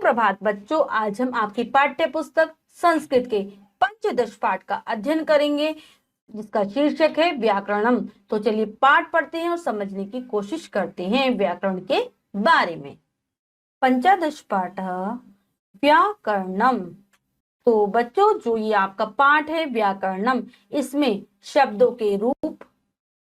सुप्रभात बच्चों, आज हम आपकी पाठ्य पुस्तक संस्कृत के पंचदश पाठ का अध्ययन करेंगे, जिसका शीर्षक है व्याकरणम। तो चलिए पाठ पढ़ते हैं और समझने की कोशिश करते हैं व्याकरण के बारे में। पंचदश पाठ व्याकरणम। तो बच्चों, जो ये आपका पाठ है व्याकरणम, इसमें शब्दों के रूप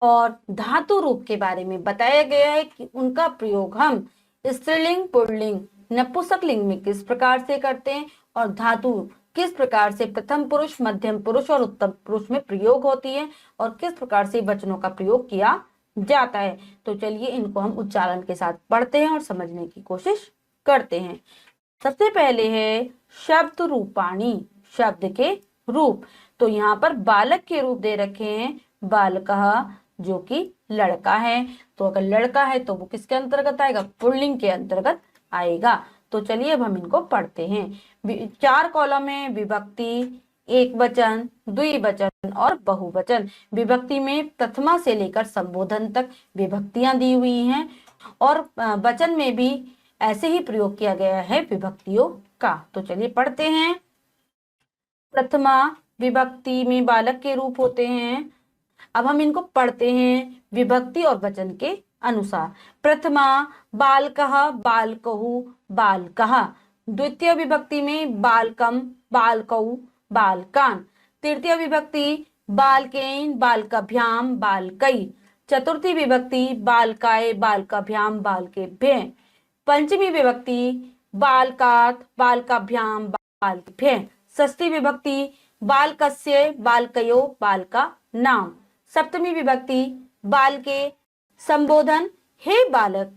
और धातु रूप के बारे में बताया गया है कि उनका प्रयोग हम स्त्रीलिंग, पुल्लिंग, नपुंसकलिंग में किस प्रकार से करते हैं और धातु किस प्रकार से प्रथम पुरुष, मध्यम पुरुष और उत्तम पुरुष में प्रयोग होती है और किस प्रकार से वचनों का प्रयोग किया जाता है। तो चलिए इनको हम उच्चारण के साथ पढ़ते हैं और समझने की कोशिश करते हैं। सबसे पहले है शब्द रूपाणी, शब्द के रूप। तो यहाँ पर बालक के रूप दे रखे हैं, बालकः, जो कि लड़का है। तो अगर लड़का है तो वो किसके अंतर्गत आएगा? पुल्लिंग के अंतर्गत आएगा। तो चलिए अब हम इनको पढ़ते हैं। 4 कॉलम है, विभक्ति, एक वचन, द्विवचन और बहुवचन। विभक्ति में प्रथमा से लेकर संबोधन तक विभक्तियां दी हुई हैं और वचन में भी ऐसे ही प्रयोग किया गया है विभक्तियों का। तो चलिए पढ़ते हैं। प्रथमा विभक्ति में बालक के रूप होते हैं। अब हम इनको पढ़ते हैं विभक्ति और वचन के अनुसार। प्रथमा बालकः, बालकौ, बालकः। द्वितीय विभक्ति में बालकम, बालकौ, बालकान। तृतीय विभक्ति बालकेन, बालकाभ्याम, बालकै। चतुर्थी विभक्ति बालकाय, बालकाभ्याम, बालकेभ्यः। पंचमी विभक्ति बालकात्, बालकाभ्याम, बालकेभ्यः। षष्ठी विभक्ति बालकस्य, बालकयो, बालकानां। सप्तमी विभक्ति बालके संबोधन हे बालक,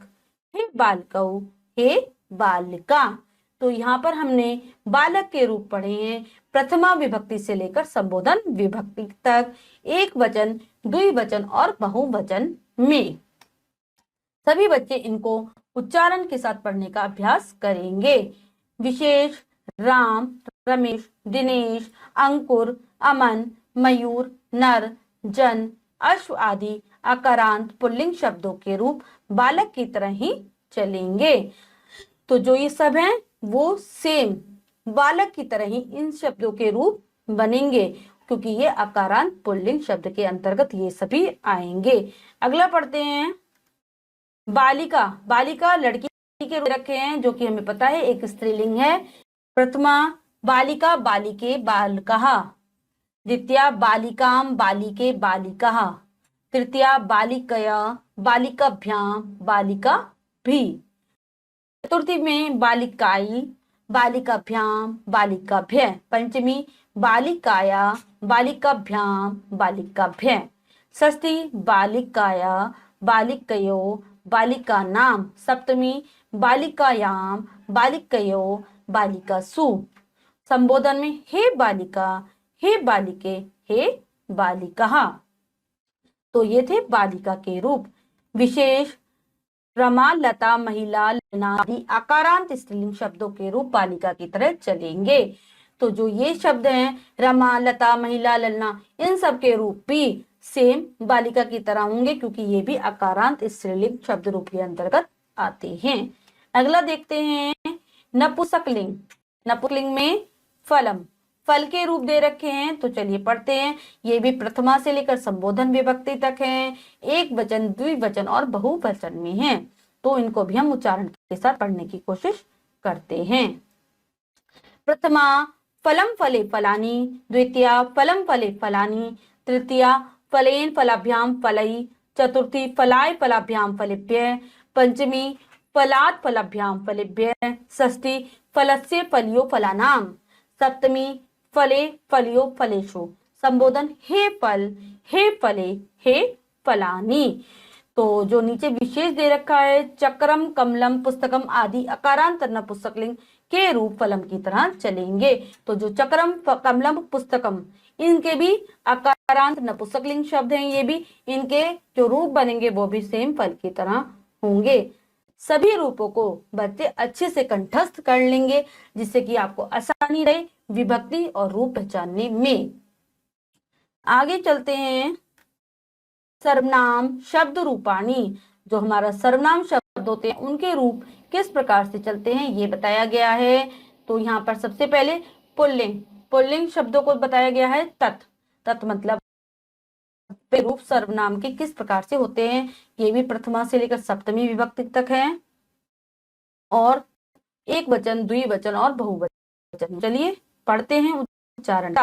हे बालकौ, हे बालिका। तो यहाँ पर हमने बालक के रूप पढ़े हैं प्रथमा विभक्ति से लेकर संबोधन विभक्ति तक, एक वचन, द्विवचन और बहुवचन में। सभी बच्चे इनको उच्चारण के साथ पढ़ने का अभ्यास करेंगे। विशेष राम, रमेश, दिनेश, अंकुर, अमन, मयूर, नर, जन, अश्व आदि अकारांत पुल्लिंग शब्दों के रूप बालक की तरह ही चलेंगे। तो जो ये सब हैं वो सेम बालक की तरह ही इन शब्दों के रूप बनेंगे, क्योंकि ये अकारांत पुल्लिंग शब्द के अंतर्गत ये सभी आएंगे। अगला पढ़ते हैं बालिका। बालिका लड़की के रूप रखे हैं, जो कि हमें पता है एक स्त्रीलिंग है। प्रथमा बालिका, बालिके, बालकः। द्वितीया बालिकाम, बालिके, बालिकः। तृतीया बालिकया, बालिकाभ्याम, बालिकाभिः। चतुर्थी में बालिकाई, बालिकाभ्याम, बालिकाभ्यः। पंचमी बालिकाया, बालिकाभ्याम, बालिकाभ्यः। षष्ठी बालिकाया, बालिकयो, बालिकानां। सप्तमी बालिकायाम, बालिकयो, बालिकासु। संबोधन में हे बालिका, हे बालिके, हे बालिका। तो ये थे बालिका के रूप। विशेष रमा, लता, महिला, ललना आदि आकारांत स्त्रीलिंग शब्दों के रूप बालिका की तरह चलेंगे। तो जो ये शब्द हैं रमा, लता, महिला, ललना, इन सब के रूप भी सेम बालिका की तरह होंगे, क्योंकि ये भी आकारांत स्त्रीलिंग शब्द रूप के अंतर्गत आते हैं। अगला देखते हैं नपुंसकलिंग। नपुंसकलिंग में फलम, फल के रूप दे रखे हैं। तो चलिए पढ़ते हैं। ये भी प्रथमा से लेकर संबोधन विभक्ति तक हैं, एक वचन, द्विवचन और बहुवचन में हैं। तो इनको भी हम उच्चारण के साथ पढ़ने की कोशिश करते हैं। प्रथमा फलम फले फलानि, द्वितीया फलम फले फलानि, तृतीया फलेन फलाभ्याम फलई, चतुर्थी फलाय फलाभ्याम फलेभ्यः, पंचमी फलात् फलाभ्याम फलेभ्यः, षष्ठी फलस्य फलियो फलानां, सप्तमी फले फलियो फलेषु। संबोधन हे फल, हे फले, हे फलानि। तो जो नीचे विशेष दे रखा है चक्रम, कमलम, पुस्तकम आदि अकारांत नपुंसकलिंग के रूप फलम की तरह चलेंगे। तो जो चक्रम, कमलम, पुस्तकम, इनके भी अकारांत नपुंसकलिंग शब्द हैं। ये भी इनके जो रूप बनेंगे वो भी सेम फल की तरह होंगे। सभी रूपों को बच्चे अच्छे से कंठस्थ कर लेंगे, जिससे कि आपको आसानी रहे विभक्ति और रूप पहचानने में। आगे चलते हैं सर्वनाम शब्द रूपाणी। जो हमारा सर्वनाम शब्द होते हैं उनके रूप किस प्रकार से चलते हैं ये बताया गया है। तो यहाँ पर सबसे पहले पुल्लिंग पुल्लिंग शब्दों को बताया गया है। तत् तत् मतलब रूप सर्वनाम के किस प्रकार से होते हैं, ये भी प्रथमा से लेकर सप्तमी विभक्ति तक है, और एक वचन, द्विवचन और बहुवचन। चलिए पढ़ते हैं उच्चारण।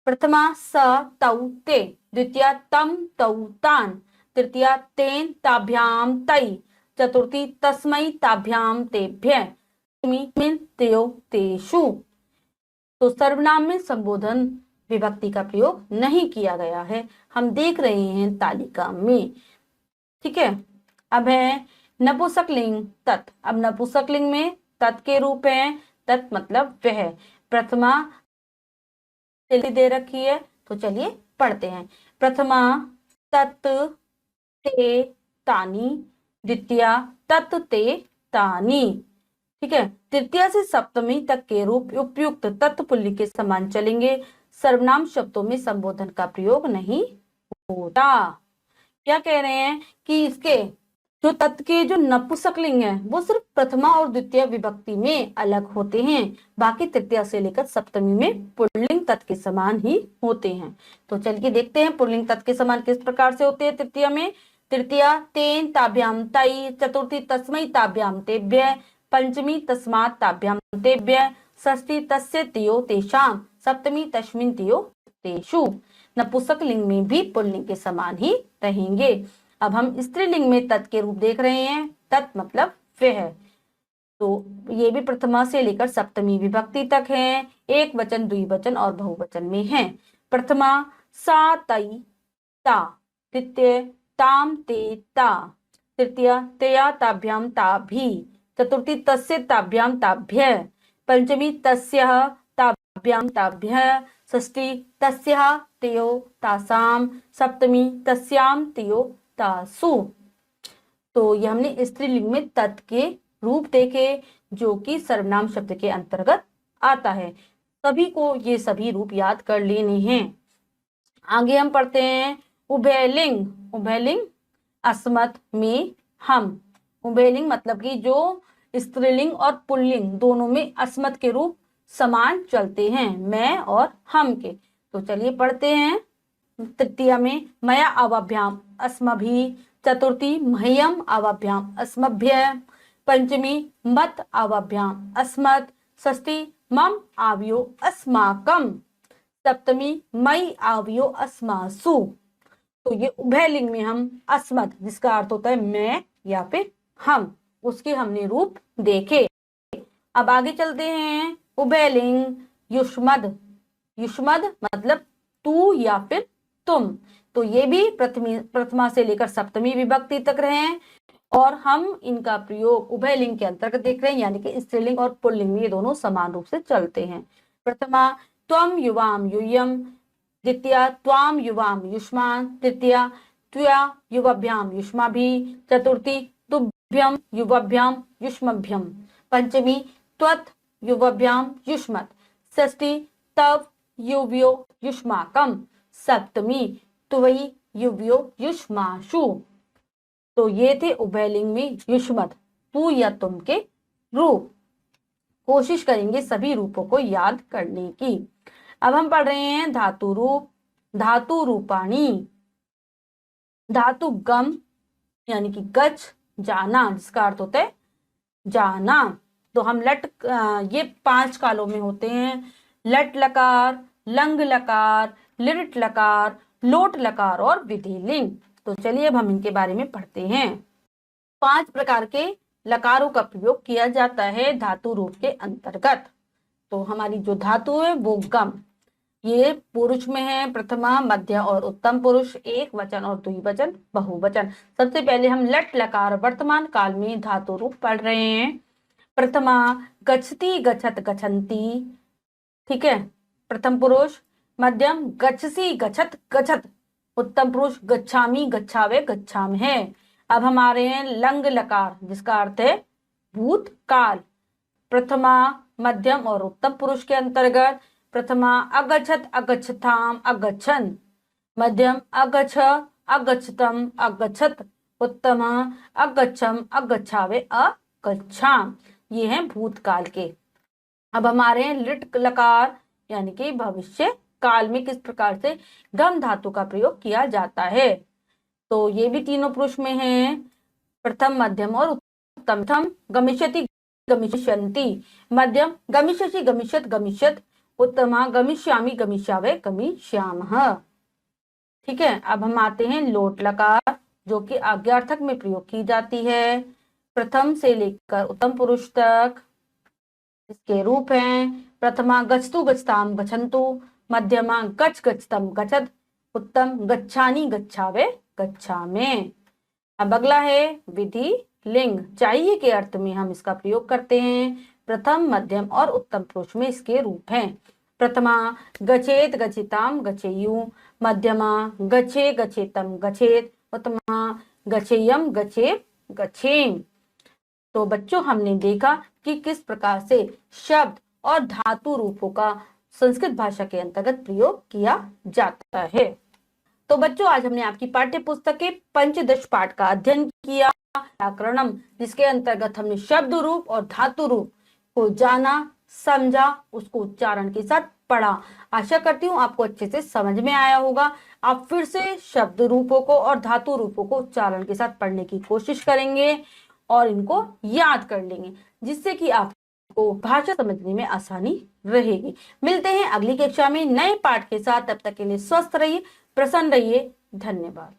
प्रथमा स तौ ते, द्वितीया तम तौ तान, तृतीया तेन ताभ्याम तै, चतुर्थी तस्मै ताभ्याम तेभ्य, पंचमी तयो तेषु। तो सर्वनाम में संबोधन विभक्ति का प्रयोग नहीं किया गया है, हम देख रहे हैं तालिका में। ठीक है, अब है नपुंसकलिंग तत्। अब नपुंसकलिंग में तत् के रूप हैं। तत् मतलब वह। प्रथमा दे रखी है, तो चलिए पढ़ते हैं। प्रथमा तत् ते तानि, द्वितीया तत् ते तानि। ठीक है, तृतीया से सप्तमी तक के रूप उपयुक्त तत्पुल्लिंग के समान चलेंगे। सर्वनाम शब्दों में संबोधन का प्रयोग नहीं होता। क्या कह रहे हैं कि इसके जो तत् के जो नपुंसकलिंग है वो सिर्फ प्रथमा और द्वितीय विभक्ति में अलग होते हैं, बाकी तृतीया से लेकर सप्तमी में पुल्लिंग तत् के समान ही होते हैं। तो चलिए देखते हैं पुल्लिंग तत् के समान किस प्रकार से होते हैं तृतीया में। तृतीया तेन ताभ्याम तै, चतुर्थी तस्मै ताभ्याम तेभ्य, पंचमी तस्मात् ताभ्याम तेभ्य, षष्ठी तस्य तयो तेषां, सप्तमी तस्मिन् तयो तेषु। नपुंसकलिंग में भी पुल्लिंग के समान ही रहेंगे। अब हम स्त्रीलिंग में तत् के रूप देख रहे हैं। तत् मतलब वह। तो ये भी प्रथमा से लेकर सप्तमी विभक्ति तक है, एक वचन, द्विवचन और बहुवचन में है। प्रथमा सा तै ता, द्वितीय ताम ते ता, तृतीया तया ताभ्याम ताभि, चतुर्थी तस्य ताभ्याम ताभ्य, पंचमी तस्यः ताभ्याम ताभ्य, षष्ठी तस्याः तयो तासाम, सप्तमी तस्याम तयो तासु। तो ये हमने स्त्रीलिंग में तत् के रूप देखे जो कि सर्वनाम शब्द के अंतर्गत आता है। सभी को ये सभी रूप याद कर लेने हैं। आगे हम पढ़ते हैं उभयलिंग। उभयलिंग अस्मत् में हम। उभयलिंग मतलब कि जो स्त्रीलिंग और पुल्लिंग दोनों में अस्मत् के रूप समान चलते हैं, मैं और हम के। तो चलिए पढ़ते हैं। तृतीया में मया अवाभ्याम अस्मभि, चतुर्थी मह्यम अवाभ्याम अस्मभ्य, पंचमी मत अवाभ्याम अस्मत्, षष्ठी मम आव्यो अस्माकम, सप्तमी मई आव्यो अस्मासु। तो ये उभयलिंग में हम अस्मत् जिसका अर्थ होता है मैं या फिर हम, उसके हमने रूप देखे। अब आगे चलते हैं उभयलिंग युष्मद्। युष्मद् मतलब तू या फिर तुम। तो ये भी प्रथमा से लेकर सप्तमी विभक्ति तक रहे हैं, और हम इनका प्रयोग उभयलिंग के अंतर्गत देख रहे हैं, यानी कि स्त्रीलिंग और पुल्लिंग में ये दोनों समान रूप से चलते हैं। प्रथमा त्वम युवाम यूयम, द्वितीया त्वाम युवाम युष्मान, तृतीया त्वया युवाभ्याम युष्माभि, चतुर्थी तुभ्यम युवाभ्याम युष्मभ्यम, पंचमी त्वत् युवाभ्याम युष्मत्, षष्ठी तव युव्यो युष्माकम, सप्तमी त्वयि युव्यो युष्माशु। तो ये थे उभयलिंग में युष्मत् तू या तुम के रूप। कोशिश करेंगे सभी रूपों को याद करने की। अब हम पढ़ रहे हैं धातु रूप। धातु रूपाणी। धातु गम यानी कि गच, जाना जिसका अर्थ होता है जाना। तो हम ये 5 कालों में होते हैं। लट लकार, लंग लकार, लिट लकार, लोट लकार और विधिलिंग। तो चलिए अब हम इनके बारे में पढ़ते हैं। 5 प्रकार के लकारों का प्रयोग किया जाता है धातु रूप के अंतर्गत। तो हमारी जो धातु है वो गम, ये पुरुष में है, प्रथमा, मध्य और उत्तम पुरुष, एक वचन और द्विवचन, बहुवचन। सबसे पहले हम लट लकार वर्तमान काल में धातु रूप पढ़ रहे हैं। प्रथमा गच्छति गच्छत गच्छन्ति, ठीक है, प्रथम पुरुष। मध्यम गच्छसि गच्छत गच्छत, उत्तम पुरुष गच्छामि गच्छावे गच्छाम है। अब हमारे हैं लंग लकार जिसका अर्थ है भूतकाल। प्रथमा, मध्यम और उत्तम पुरुष के अंतर्गत प्रथमा अगच्छत अगच्छताम अगच्छन, मध्यम अगच्छ अगच्छतम अगच्छत, उत्तमः, अगच्छम, अगच्छावे, अगच्छाम। ये हैं भूतकाल के। अब हमारे हैं लिट लकार यानी कि भविष्य काल में किस प्रकार से गम धातु का प्रयोग किया जाता है। तो ये भी तीनों पुरुष में है, प्रथम, मध्यम और उत्तम। प्रथम गमिष्यति, गमिष्यन्ति। मध्यम गमिष्यसि, गमिष्यत, गमिष्यत। उत्तमा गमिष्यामि, गमिष्यावे, गमिष्यामः। ठीक है। अब हम आते हैं लोट लकार, जो कि आज्ञार्थक में प्रयोग की जाती है, प्रथम से लेकर उत्तम पुरुष तक। इसके रूप हैं, प्रथमा गच्छतु, गच्छताम, गच्छन्तु। मध्यमा गच्छ, गच्छतम, गच्छत। उत्तम गच्छानि, गच्छावे, गच्छामि। अब अगला है विधि लिंग, चाहिए के अर्थ में हम इसका प्रयोग करते हैं। प्रथम, मध्यम और उत्तम पुरुष में इसके रूप हैं, प्रथमा गच्छेत, गच्छिताम, गच्छेयु। मध्यमा गच्छे, गच्छेतम, गच्छेत। उत्तमा गच्छेयम, गच्छे, गच्छेम। तो बच्चों हमने देखा कि किस प्रकार से शब्द और धातु रूपों का संस्कृत भाषा के अंतर्गत प्रयोग किया जाता है। तो बच्चों आज हमने आपकी पाठ्य पुस्तक के पंचदश पाठ का अध्ययन किया, व्याकरणम, जिसके अंतर्गत हमने शब्द रूप और धातु रूप को जाना, समझा, उसको उच्चारण के साथ पढ़ा। आशा करती हूँ आपको अच्छे से समझ में आया होगा। आप फिर से शब्द रूपों को और धातु रूपों को उच्चारण के साथ पढ़ने की कोशिश करेंगे और इनको याद कर लेंगे, जिससे कि आपको भाषा समझने में आसानी रहेगी। मिलते हैं अगली कक्षा में नए पाठ के साथ। तब तक के लिए स्वस्थ रहिए, प्रसन्न रहिए। धन्यवाद।